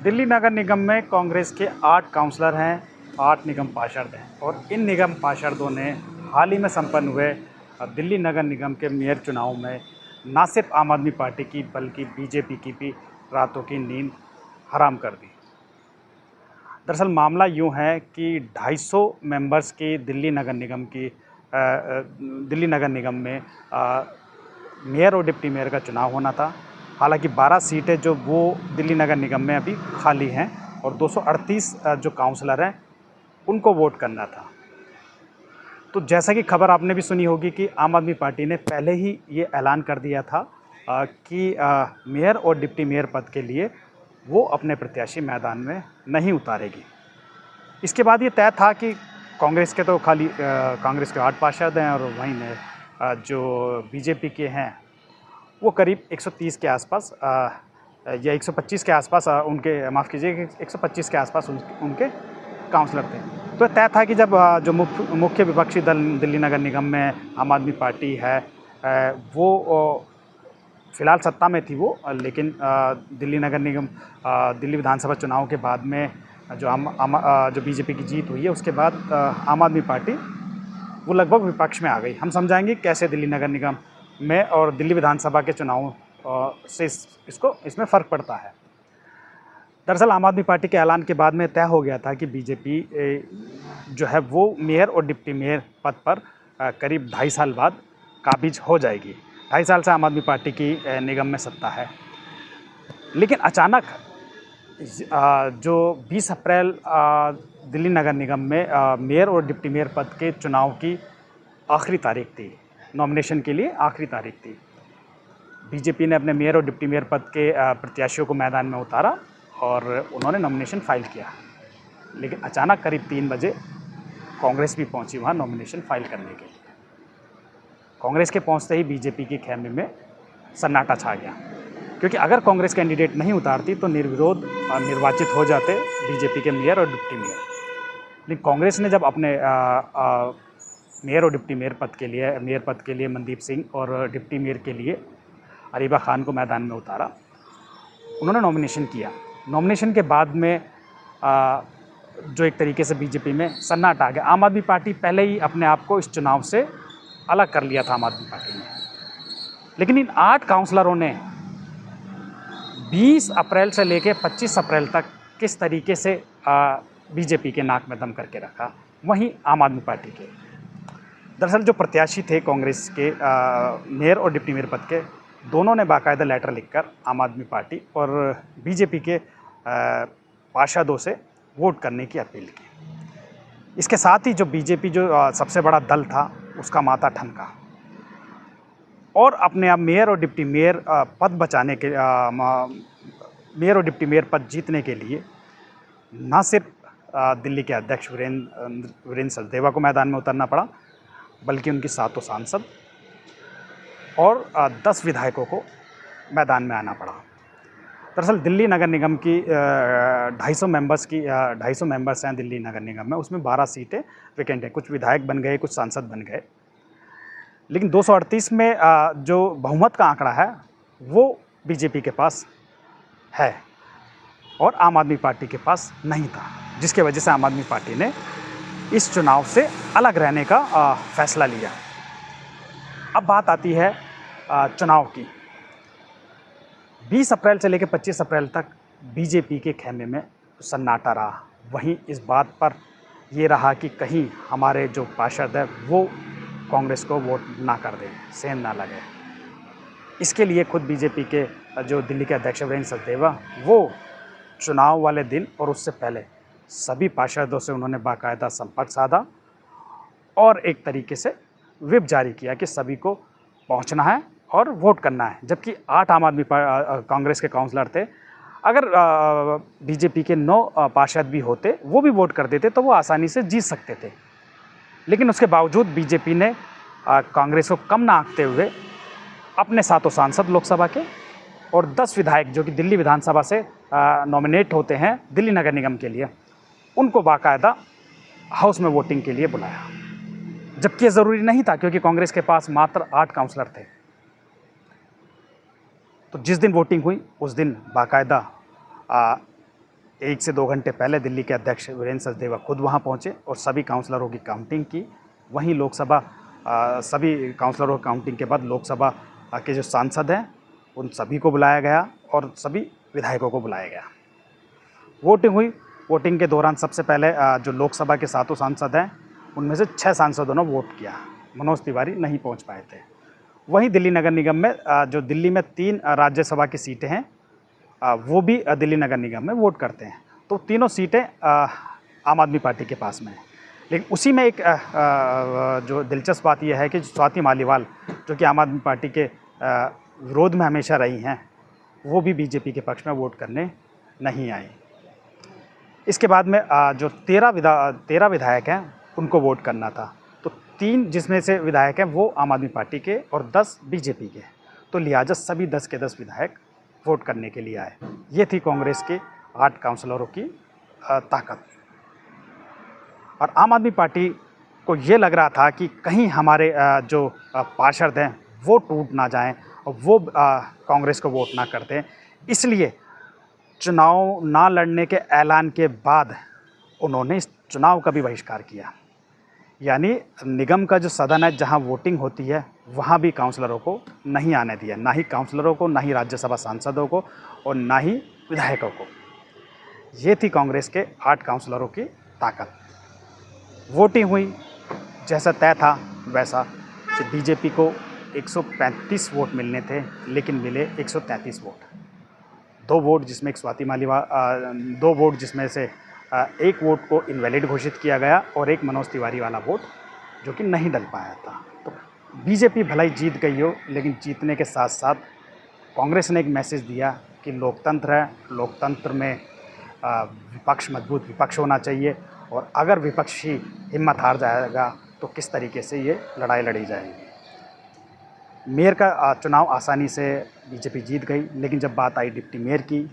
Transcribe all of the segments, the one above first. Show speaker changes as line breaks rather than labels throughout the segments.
दिल्ली नगर निगम में कांग्रेस के 8 काउंसलर हैं, 8 निगम पार्षद हैं और इन निगम पार्षदों ने हाल ही में संपन्न हुए दिल्ली नगर निगम के मेयर चुनाव में न सिर्फ आम आदमी पार्टी की बल्कि बीजेपी की भी रातों की नींद हराम कर दी। दरअसल मामला यूं है कि 250 मेंबर्स की दिल्ली नगर निगम में मेयर और डिप्टी मेयर का चुनाव होना था। हालांकि 12 सीटें जो वो दिल्ली नगर निगम में अभी खाली हैं और 238 जो काउंसलर हैं उनको वोट करना था। तो जैसा कि खबर आपने भी सुनी होगी कि आम आदमी पार्टी ने पहले ही ये ऐलान कर दिया था कि मेयर और डिप्टी मेयर पद के लिए वो अपने प्रत्याशी मैदान में नहीं उतारेगी। इसके बाद ये तय था कि कांग्रेस के तो खाली कांग्रेस के 8 पार्षद हैं और वहीं जो बीजेपी के हैं वो करीब 130 के आसपास या 125 के आसपास उनके, माफ़ कीजिए, 125 के आसपास उनके काउंसलर थे। तो तय था कि जब जो मुख्य विपक्षी दल दिल्ली नगर निगम में आम आदमी पार्टी है वो फ़िलहाल सत्ता में थी वो, लेकिन दिल्ली विधानसभा चुनाव के बाद में जो बीजेपी की जीत हुई है उसके बाद आम आदमी पार्टी वो लगभग विपक्ष में आ गई। हम समझाएंगे कैसे दिल्ली नगर निगम में और दिल्ली विधानसभा के चुनाव से इसमें फ़र्क पड़ता है। दरअसल आम आदमी पार्टी के ऐलान के बाद में तय हो गया था कि बीजेपी जो है वो मेयर और डिप्टी मेयर पद पर करीब 2.5 साल बाद काबिज हो जाएगी। 2.5 साल से आम आदमी पार्टी की निगम में सत्ता है, लेकिन अचानक जो 20 अप्रैल दिल्ली नगर निगम में मेयर और डिप्टी मेयर पद के चुनाव की आखिरी तारीख थी, नॉमिनेशन के लिए आखिरी तारीख थी। बीजेपी ने अपने मेयर और डिप्टी मेयर पद के प्रत्याशियों को मैदान में उतारा और उन्होंने नॉमिनेशन फाइल किया, लेकिन अचानक करीब 3 बजे कांग्रेस भी पहुंची वहां नॉमिनेशन फाइल करने के लिए। कांग्रेस के पहुंचते ही बीजेपी के खेमे में सन्नाटा छा गया, क्योंकि अगर कांग्रेस कैंडिडेट नहीं उतारती तो निर्विरोध निर्वाचित हो जाते बीजेपी के मेयर और डिप्टी मेयर। लेकिन कांग्रेस ने जब अपने मेयर और डिप्टी मेयर पद के लिए मनदीप सिंह और डिप्टी मेयर के लिए अरीबा खान को मैदान में उतारा, उन्होंने नॉमिनेशन किया। नॉमिनेशन के बाद में जो एक तरीके से बीजेपी में सन्नाटा आ गया। आम आदमी पार्टी पहले ही अपने आप को इस चुनाव से अलग कर लिया था आम आदमी पार्टी ने, लेकिन इन 8 काउंसलरों ने 20 अप्रैल से लेकर 25 अप्रैल तक किस तरीके से बीजेपी के नाक में दम करके रखा, वहीं आम आदमी पार्टी के। दरअसल जो प्रत्याशी थे कांग्रेस के मेयर और डिप्टी मेयर पद के, दोनों ने बाकायदा लेटर लिखकर आम आदमी पार्टी और बीजेपी के पार्षदों से वोट करने की अपील की। इसके साथ ही जो बीजेपी जो सबसे बड़ा दल था उसका माथा ठनका और अपने आप मेयर और डिप्टी मेयर पद बचाने के मेयर और डिप्टी मेयर पद जीतने के लिए न सिर्फ दिल्ली के अध्यक्ष वीरेंद्र सचदेवा को मैदान में उतरना पड़ा, बल्कि उनकी 7 सांसद और 10 विधायकों को मैदान में आना पड़ा। दरअसल दिल्ली नगर निगम की 250 मेंबर्स हैं दिल्ली नगर निगम में, उसमें 12 सीटें वैकेंट हैं। कुछ विधायक बन गए, कुछ सांसद बन गए, लेकिन 238 में जो बहुमत का आंकड़ा है वो बीजेपी के पास है और आम आदमी पार्टी के पास नहीं था, जिसके वजह से आम आदमी पार्टी ने इस चुनाव से अलग रहने का फैसला लिया। अब बात आती है चुनाव की। 20 अप्रैल से लेकर 25 अप्रैल तक बीजेपी के खेमे में सन्नाटा रहा। वहीं इस बात पर ये रहा कि कहीं हमारे जो पार्षद है वो कांग्रेस को वोट ना कर दें, सेंध ना लगे। इसके लिए खुद बीजेपी के जो दिल्ली के अध्यक्ष वीरेंद्र सचदेवा वो चुनाव वाले दिन और उससे पहले सभी पार्षदों से उन्होंने बाकायदा संपर्क साधा और एक तरीके से व्हिप जारी किया कि सभी को पहुंचना है और वोट करना है। जबकि 8 कांग्रेस के काउंसलर थे, अगर बीजेपी के 9 पार्षद भी होते वो भी वोट कर देते तो वो आसानी से जीत सकते थे। लेकिन उसके बावजूद बीजेपी ने कांग्रेस को कम ना आंकते हुए अपने 7 सांसद लोकसभा के और 10 विधायक जो कि दिल्ली विधानसभा से नॉमिनेट होते हैं दिल्ली नगर निगम के लिए, उनको बाकायदा हाउस में वोटिंग के लिए बुलाया, जबकि ये ज़रूरी नहीं था क्योंकि कांग्रेस के पास मात्र 8 काउंसलर थे। तो जिस दिन वोटिंग हुई उस दिन बाकायदा 1 से 2 घंटे पहले दिल्ली के अध्यक्ष वीरेंद्र सचदेवा खुद वहां पहुंचे और सभी काउंसलरों की काउंटिंग की। वहीं लोकसभा सभी काउंसलरों की काउंटिंग के बाद लोकसभा के जो सांसद हैं उन सभी को बुलाया गया और सभी विधायकों को बुलाया गया। वोटिंग हुई। वोटिंग के दौरान सबसे पहले जो लोकसभा के 7 सांसद हैं उनमें से 6 सांसदों ने वोट किया। मनोज तिवारी नहीं पहुंच पाए थे। वहीं दिल्ली नगर निगम में जो दिल्ली में 3 राज्यसभा की सीटें हैं वो भी दिल्ली नगर निगम में वोट करते हैं। तो तीनों सीटें आम आदमी पार्टी के पास में हैं। लेकिन उसी में एक जो दिलचस्प बात यह है कि स्वाति मालीवाल जो कि आम आदमी पार्टी के विरोध में हमेशा रही हैं, वो भी बीजेपी के पक्ष में वोट करने नहीं आई। इसके बाद में जो 13 विधायक हैं उनको वोट करना था। तो 3 जिसमें से विधायक हैं वो आम आदमी पार्टी के और 10 बीजेपी के। तो लिहाजा सभी 10 के 10 विधायक वोट करने के लिए आए। ये थी कांग्रेस के 8 काउंसलरों की ताकत। और आम आदमी पार्टी को ये लग रहा था कि कहीं हमारे जो पार्षद हैं वो टूट ना जाएं और वो कांग्रेस को वोट ना कर दें। इसलिए चुनाव ना लड़ने के ऐलान के बाद उन्होंने इस चुनाव का भी बहिष्कार किया। यानी निगम का जो सदन है जहां वोटिंग होती है वहां भी काउंसलरों को नहीं आने दिया, ना ही काउंसलरों को, ना ही राज्यसभा सांसदों को और ना ही विधायकों को। ये थी कांग्रेस के 8 काउंसलरों की ताकत। वोटिंग हुई, जैसा तय था वैसा कि बीजेपी को 135 वोट मिलने थे लेकिन मिले 133 वोट। 2 वोट जिसमें एक स्वाति मालीवाल 2 वोट जिसमें से 1 वोट को इनवैलिड घोषित किया गया और एक मनोज तिवारी वाला वोट जो कि नहीं डल पाया था। तो बीजेपी भले ही जीत गई हो, लेकिन जीतने के साथ साथ कांग्रेस ने एक मैसेज दिया कि लोकतंत्र है, लोकतंत्र में विपक्ष मजबूत विपक्ष होना चाहिए और अगर विपक्ष ही हिम्मत हार जाएगा तो किस तरीके से ये लड़ाई लड़ी जाएगी। मेयर का चुनाव आसानी से बीजेपी जीत गई, लेकिन जब बात आई डिप्टी मेयर की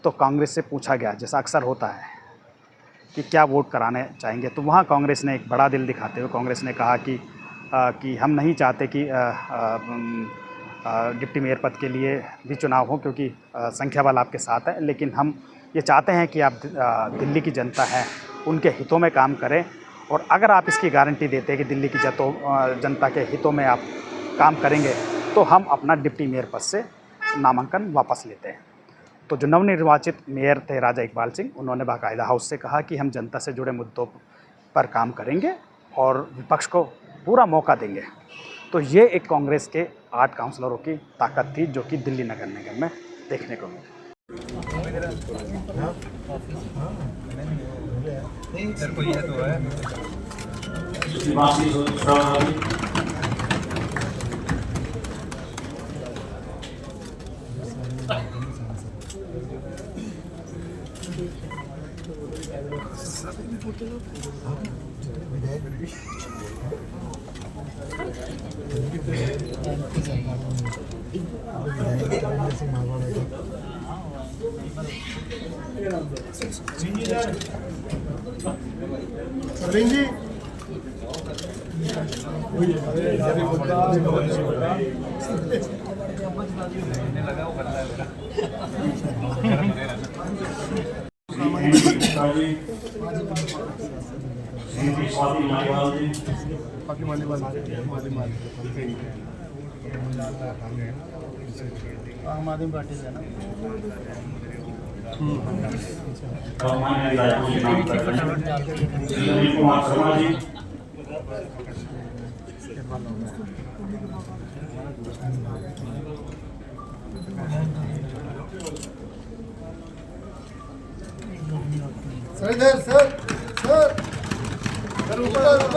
तो कांग्रेस से पूछा गया, जैसा अक्सर होता है, कि क्या वोट कराने चाहेंगे। तो वहाँ कांग्रेस ने एक बड़ा दिल दिखाते हुए कांग्रेस ने कहा कि हम नहीं चाहते कि डिप्टी मेयर पद के लिए भी चुनाव हो, क्योंकि संख्या बल आपके साथ है, लेकिन हम ये चाहते हैं कि आप दिल्ली की जनता है उनके हितों में काम करें और अगर आप इसकी गारंटी देते हैं कि दिल्ली की जनता के हितों में आप काम करेंगे तो हम अपना डिप्टी मेयर पद से नामांकन वापस लेते हैं। तो जो नवनिर्वाचित मेयर थे राजा इकबाल सिंह, उन्होंने बाकायदा हाउस से कहा कि हम जनता से जुड़े मुद्दों पर काम करेंगे और विपक्ष को पूरा मौका देंगे। तो ये एक कांग्रेस के 8 काउंसलरों की ताकत थी जो कि दिल्ली नगर निगम में देखने को मिली।
आम आदमी पार्टी से ना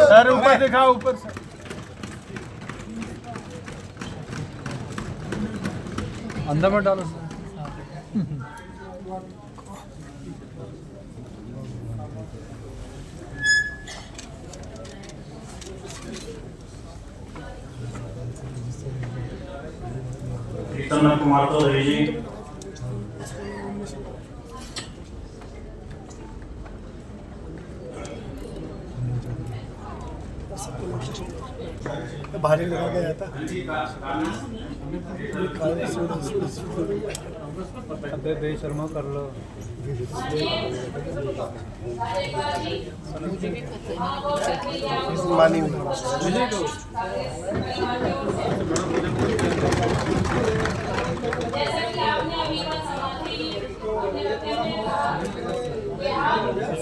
सर ऊपर दिखाओ, ऊपर से अंदर में डालो सर।
कुमार चौधरी जी,
भारी लगा गया था। दे शर्मा कर लो। मानी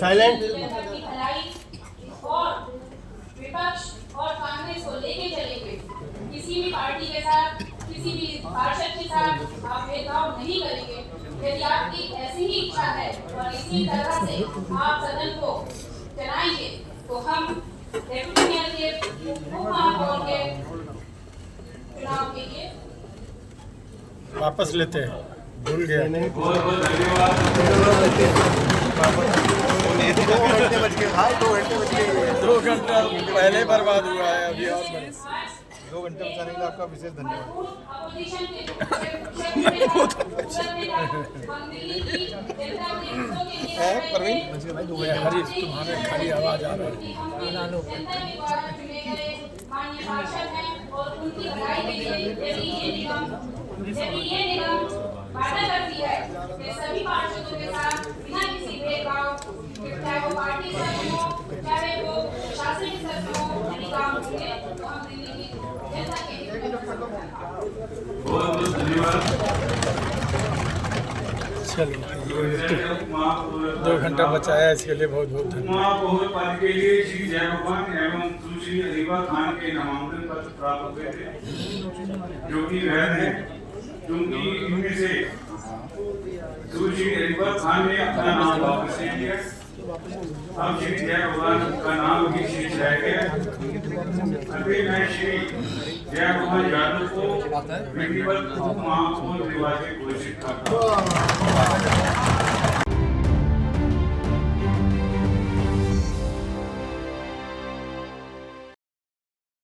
साइलेंट
और विपक्ष और कांग्रेस को लेके चलेंगे। किसी भी पार्टी के साथ, किसी भी पार्षद के साथ आप भेदभाव नहीं करेंगे। यदि आपकी ऐसी ही इच्छा है और इसी तरह से आप सदन को चलाएंगे तो हम डेप्यूटी मेयर के, उप महापौर के चुनाव के लिए
वापस लेते हैं, भूल गया।
बहुत बहुत धन्यवाद।
2 घंटा पहले बर्बाद हुआ है, अभी और बर्बाद।
2 घंटे बचाने के लिए आपका विशेष धन्यवाद।
अपोजिशन के
परवीन
हरी तुम्हारे खाली आवाज आ रहा है।
जनता के द्वारा चुने गए माननीय पार्षद हैं और उनकी भलाई के लिए यदि ये निगम वादा करती है कि सभी पार्षदों के साथ बिना किसी भेदभाव, चाहे वो पार्टी से हो, चाहे वो प्रशासनिक स्तर पे हो, यदि काम होंगे तो हम दिल्ली की जनता के लिए
बहुत बहुत धन्यवाद।
चलो 2 घंटा बचाया, इसके लिए बहुत बहुत धन्यवाद।
महापौर पद के लिए श्री जयगोपाल एवं सुश्री अलीबा खान के नामांकन पत्र प्राप्त हुए थे, जो कि वैध है, क्योंकि इनमें से सुश्री अलीबा खान ने अपना नाम वापस ले लिया। अब श्री जयगोपाल का नाम भी शेष रह गया। अभी मैं श्री जयगोपाल यादव को विधिवत उप महापौर निर्वाचित घोषित करता हूँ।